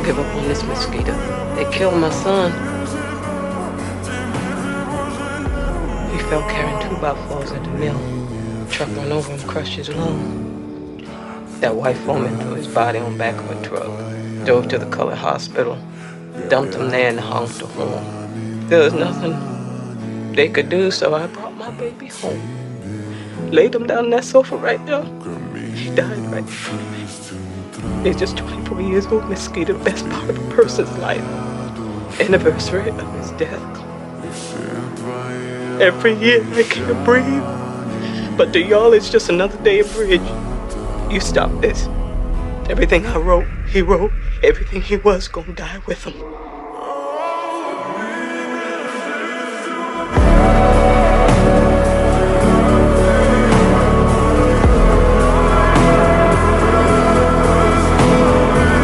give up on this mosquito. They killed my son. He fell carrying 2x4s at the mill. Truck run over him, crushed his lung. That white foreman threw his body on back of a truck, drove to the colored hospital, dumped him there and honked the horn. There was nothing they could do, so I brought my baby home. Laid him down on that sofa right there. He died right in front of me. He's just 24 years old, Mosquito, the best part of a person's life. Anniversary of his death. Every year I can't breathe. But to y'all, it's just another day of bridge. You stop this. Everything I wrote, he wrote. Everything he was gonna die with him.